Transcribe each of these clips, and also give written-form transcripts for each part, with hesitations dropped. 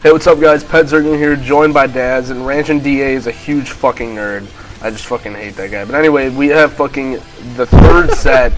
Hey, what's up guys, Petzergling here, joined by Daz, and Ranch DA is a huge fucking nerd. I just fucking hate that guy. But anyway, we have fucking the third set,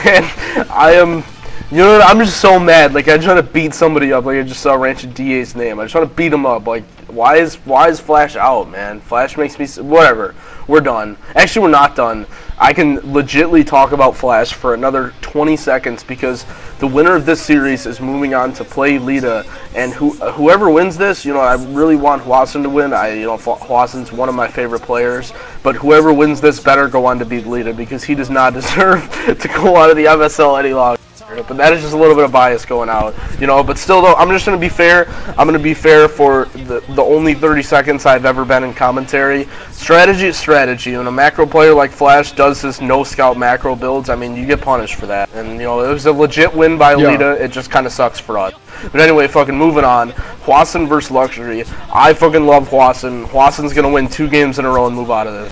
and I am, you know what, I'm just so mad. Like, I just want to beat somebody up. Like, I just saw Ranch DA's name. I just want to beat him up. Like, why is Flash out, man? Flash makes me, whatever. We're done. Actually, we're not done. I can legitimately talk about Flash for another 20 seconds because the winner of this series is moving on to play Lita, and whoever wins this, you know, I really want Hwasin to win. Hwasin's one of my favorite players, but whoever wins this better go on to beat Lita because he does not deserve to go out of the MSL any longer. But that is just a little bit of bias going out, you know. But still, though, I'm just going to be fair. I'm going to be fair for the only 30 seconds I've ever been in commentary. Strategy is strategy. When a macro player like Flash does his no-scout macro builds, I mean, you get punished for that. And, you know, it was a legit win by Lita. It just kind of sucks for us. But anyway, fucking moving on. Hwasin versus Luxury. I fucking love Hwasin. Hwasin's going to win 2 games in a row and move out of this.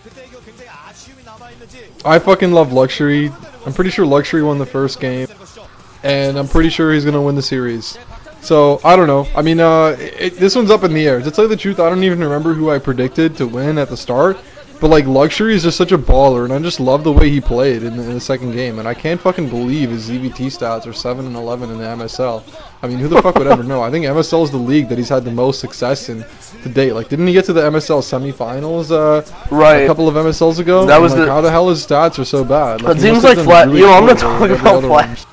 I fucking love Luxury. I'm pretty sure Luxury won the first game. And I'm pretty sure he's going to win the series. So, I don't know. I mean, this one's up in the air. To tell you the truth, I don't even remember who I predicted to win at the start. But, like, Luxury is just such a baller, and I just love the way he played in the second game. And I can't fucking believe his ZVT stats are 7 and 11 in the MSL. I mean, who the fuck would ever know? I think MSL is the league that he's had the most success in to date. Like, didn't he get to the MSL semifinals a couple of MSLs ago? That was like, how the hell his stats are so bad? Like, it seems like Flash. Really, you know, I'm not talking about Flash.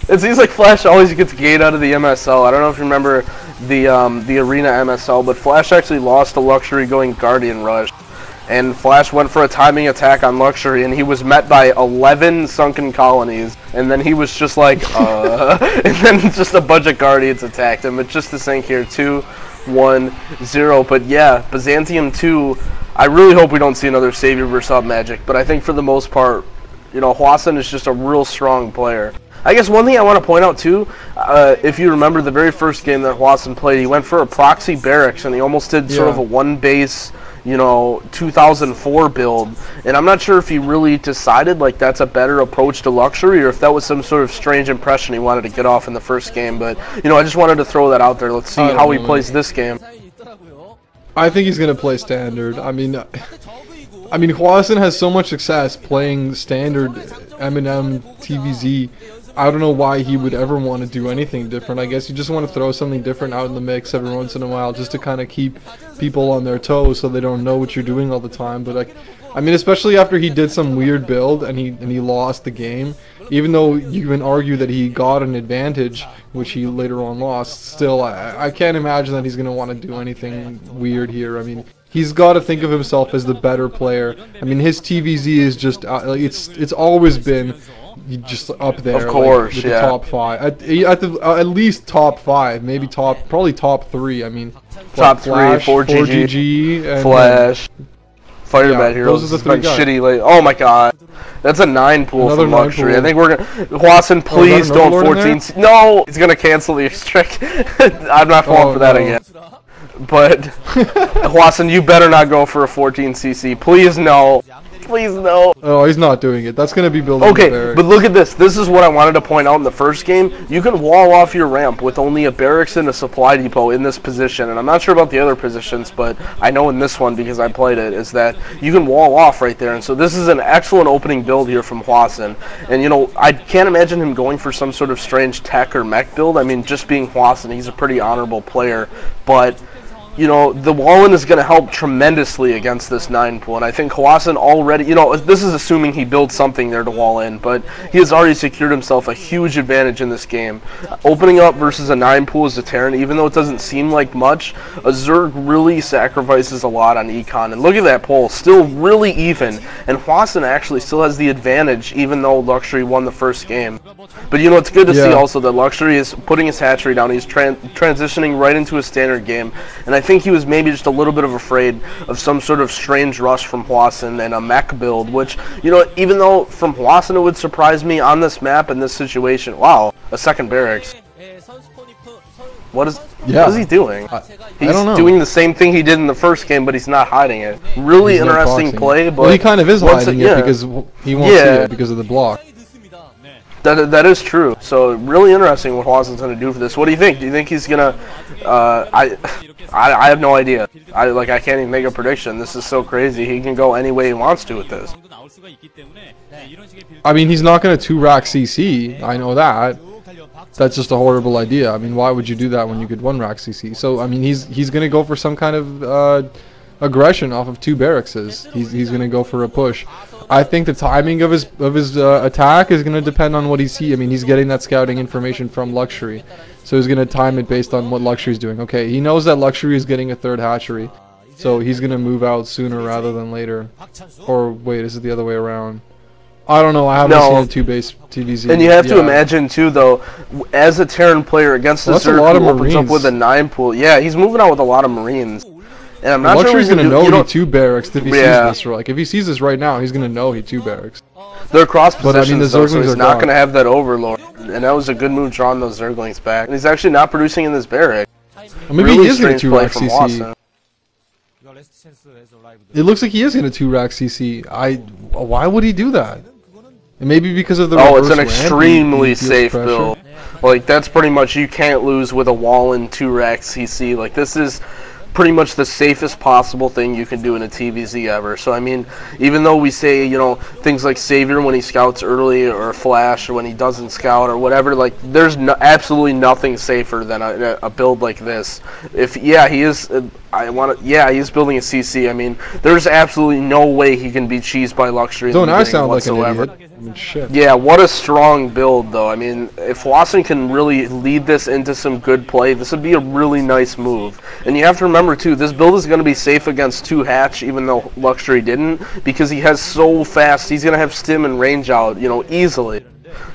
It seems like Flash always gets gate out of the MSL. I don't know if you remember the Arena MSL, but Flash actually lost to Luxury going Guardian Rush. And Flash went for a timing attack on Luxury, and he was met by 11 sunken colonies. And then he was just like, and then just a bunch of Guardians attacked him. It's just the sink here, 2-1-0. But yeah, Byzantium 2, I really hope we don't see another Savior versus Sub Magic. But I think for the most part, you know, Hwasin is just a real strong player. I guess one thing I want to point out too, if you remember the very first game that Hwasin played, he went for a proxy barracks and he almost did sort of a one base, you know, 2004 build. And I'm not sure if he really decided like that's a better approach to Luxury or if that was some sort of strange impression he wanted to get off in the first game. But, you know, I just wanted to throw that out there. Let's see how he plays this game. I think he's going to play standard. I mean, Hwasin has so much success playing standard M&M TVZ. I don't know why he would ever want to do anything different. I guess you just want to throw something different out in the mix every once in a while just to kind of keep people on their toes so they don't know what you're doing all the time. But like, I mean, especially after he did some weird build and he lost the game, even though you can argue that he got an advantage, which he later on lost, still, I can't imagine that he's going to want to do anything weird here. I mean, he's got to think of himself as the better player. I mean, his TVZ is just, like, it's always been just up there. Of course, like, with the top 5. At least top 5, maybe probably top 3. I mean, top Flash, 3, 4GG, and Flash. Firebat Heroes those are the has been 3 guys. shitty late. Oh my god. That's a 9 pool from Luxury. Pool. I think we're gonna Hwasin, please don't 14. No! He's gonna cancel the trick. I'm not falling for that again. But Hwasin, you better not go for a 14cc. Please no. Please no. Oh, he's not doing it. That's going to be building. Okay, but look at this. This is what I wanted to point out in the first game. You can wall off your ramp with only a barracks and a supply depot in this position. And I'm not sure about the other positions, but I know in this one, because I played it, is that you can wall off right there. And so this is an excellent opening build here from Hwasin. And, you know, I can't imagine him going for some sort of strange tech or mech build. I mean, just being Hwasin, he's a pretty honorable player. But, you know, the wall-in is going to help tremendously against this 9 pool, and I think Hwasin already, you know, this is assuming he builds something there to wall in, but he has already secured himself a huge advantage in this game. Opening up versus a 9 pool as a Terran, even though it doesn't seem like much, a Zerg really sacrifices a lot on econ, and look at that poll, still really even, and Hwasin actually still has the advantage, even though Luxury won the first game. But, you know, it's good to see also that Luxury is putting his hatchery down, he's transitioning right into a standard game, and I think he was maybe just a little bit afraid of some sort of strange rush from Hwasin and a mech build, which, you know, even though from Hwasin it would surprise me on this map in this situation. Wow, a second barracks. What is he doing? He's doing the same thing he did in the first game, but he's not hiding it. Really interesting play, but well, he kind of is hiding it because he won't see it because of the block. That is true. So really interesting what Hwasin's going to do for this. What do you think? Do you think he's going to? I have no idea. I can't even make a prediction. This is so crazy. He can go any way he wants to with this. I mean, he's not going to 2-rack CC. I know that. That's just a horrible idea. I mean, why would you do that when you could 1-rack CC? So I mean, he's going to go for some kind of aggression off of 2 barracks. He's going to go for a push. I think the timing of his attack is going to depend on what he sees. I mean, he's getting that scouting information from Luxury, so he's going to time it based on what Luxury's doing. Okay, he knows that Luxury is getting a 3rd hatchery, so he's going to move out sooner rather than later. Or wait, is it the other way around? I don't know. I haven't seen a 2-base TVZ. And you have to imagine too, though, as a Terran player against the Zerg who opens up with a 9 pool. Yeah, he's moving out with a lot of Marines. And I'm not Luxury's sure going to know he 2 barracks if he sees this. Like, if he sees this right now, he's going to know he 2 barracks. They're cross positions, I mean, the though, so Zerglings he's not going to have that Overlord. And that was a good move drawing those Zerglings back. And he's actually not producing in this barrack. Well, maybe he is going to 2-rack CC. It looks like he is going to 2-rack CC. Why would he do that? And maybe because of the it's an extremely safe build. Like, that's pretty much, you can't lose with a wall in 2-rack CC. Like, this is pretty much the safest possible thing you can do in a TVZ ever. So I mean, even though we say, you know, things like Savior when he scouts early, or Flash when he doesn't scout, or whatever, like, there's absolutely nothing safer than a build like this. If he is he is building a CC. I mean, there's absolutely no way he can be cheesed by Luxury. Don't I sound whatsoever. Like an idiot? I mean, shit. Yeah, what a strong build, though. I mean, if Hwasin can really lead this into some good play, this would be a really nice move. And you have to remember, too, this build is going to be safe against 2 hatch, even though Luxury didn't, because he has so fast. He's going to have stim and range out, you know, easily.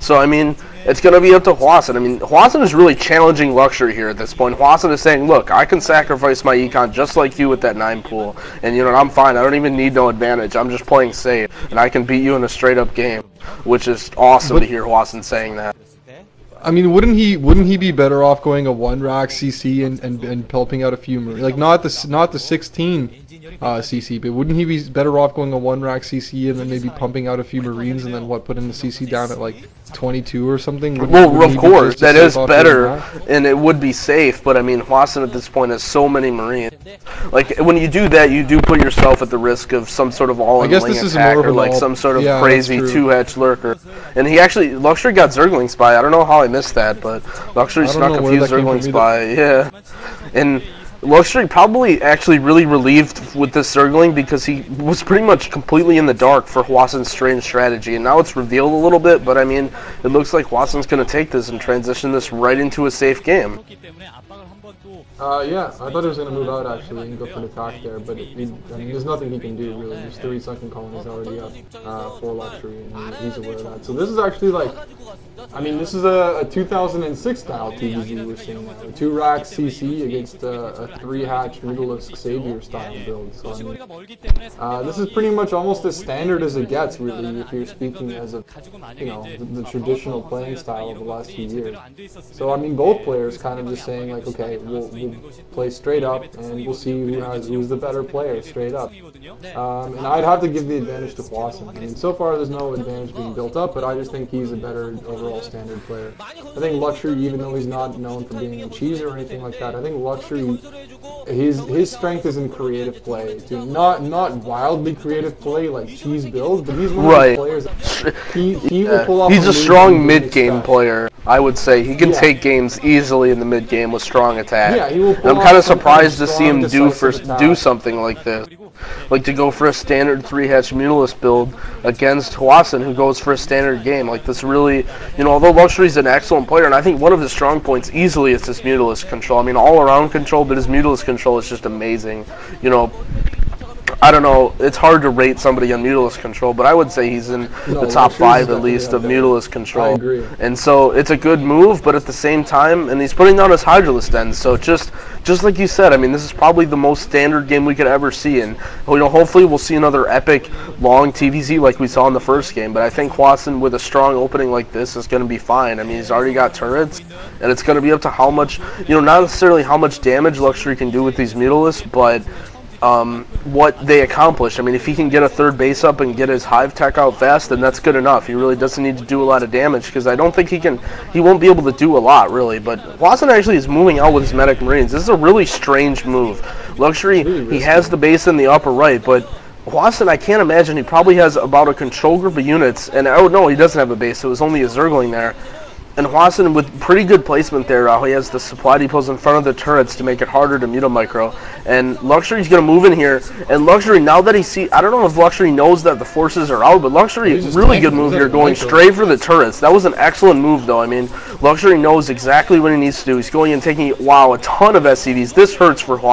So, I mean, it's going to be up to Hwasin. I mean, Hwasin is really challenging Luxury here at this point. Hwasin is saying, look, I can sacrifice my econ just like you with that 9 pool. And, you know, I'm fine. I don't even need no advantage. I'm just playing safe. And I can beat you in a straight-up game, which is awesome to hear Hwasin saying that. I mean, wouldn't he be better off going a 1-rack CC and helping out a few Marines? Like, not the 16 CC, but wouldn't he be better off going a 1-rack CC and then maybe pumping out a few Marines and then putting the CC down at like 22 or something? Well, of course, that is better, and it would be safe, but I mean, Hwasin at this point has so many Marines. Like, when you do that, you do put yourself at the risk of some sort of all-in wing attack, or like some sort of crazy 2-hatch lurker. And Luxury got Zergling Spy. I don't know how I missed that, but Luxury snuck a few Zergling Spy, yeah. And Luxury probably actually really relieved with this Zergling because he was pretty much completely in the dark for Hwasin's strange strategy, and now it's revealed a little bit, but I mean, it looks like Hwasin's going to take this and transition this right into a safe game. Yeah, I thought he was going to move out actually and go for an attack there, but I mean, there's nothing he can do really. There's 30-second colonies already up for Luxury, and he's aware of that. So this is actually like, I mean, this is a 2006 style TVZ we're seeing now. A 2-rack CC against a 3-hatch Mutalisk Savior style build. So I mean, this is pretty much almost as standard as it gets, really, if you're speaking as a, you know, the traditional playing style of the last few years. So I mean, both players kind of just saying like, okay, we'll play straight up, and we'll see who's the better player straight up. And I'd have to give the advantage to Hwasin. I mean, so far there's no advantage being built up, but I just think he's a better overall standard player. I think Luxury, even though he's not known for being a cheeser or anything like that, I think Luxury, his strength is in creative play too. Not wildly creative play like cheese builds, but he's one of those players that he will pull off. He's a strong mid-game player, I would say. He can take games easily in the mid-game with strong attack. Yeah, he will pull I'm kind of surprised to see him do something like this. Like, to go for a standard 3-hatch Mutalisk build against Hwasin, who goes for a standard game. Like, this really, you know, although Luxury's an excellent player, and I think one of his strong points easily is this Mutalisk control. I mean, all-around control, but his Mutalisk control is just amazing. You know, I don't know, it's hard to rate somebody on Mutalisk control, but I would say he's in the top 5 at least of Mutalisk control. I agree. And so it's a good move, but at the same time, and he's putting down his Hydralisk Den, so just like you said, I mean, this is probably the most standard game we could ever see, and you know, hopefully we'll see another epic long TVZ like we saw in the first game, but I think Hwasin with a strong opening like this is going to be fine. I mean, he's already got turrets, and it's going to be up to how much, you know, not necessarily how much damage Luxury can do with these Mutalisks, but what they accomplish. I mean, if he can get a third base up and get his hive tech out fast, then that's good enough. He really doesn't need to do a lot of damage, because I don't think he won't be able to do a lot, really. But Hwasin actually is moving out with his medic marines. This is a really strange move. Luxury, he has the base in the upper right, but Hwasin, I can't imagine, he probably has about a control group of units, and oh no, he doesn't have a base, so it was only a Zergling there. And Hwasin, with pretty good placement there, he has the supply depots in front of the turrets to make it harder to mute a micro. And Luxury's going to move in here. And Luxury, now that I don't know if Luxury knows that the forces are out, but Luxury, really good move here, going straight for the turrets. That was an excellent move, though. I mean, Luxury knows exactly what he needs to do. He's going and taking, wow, a ton of SCVs. This hurts for Hwasin.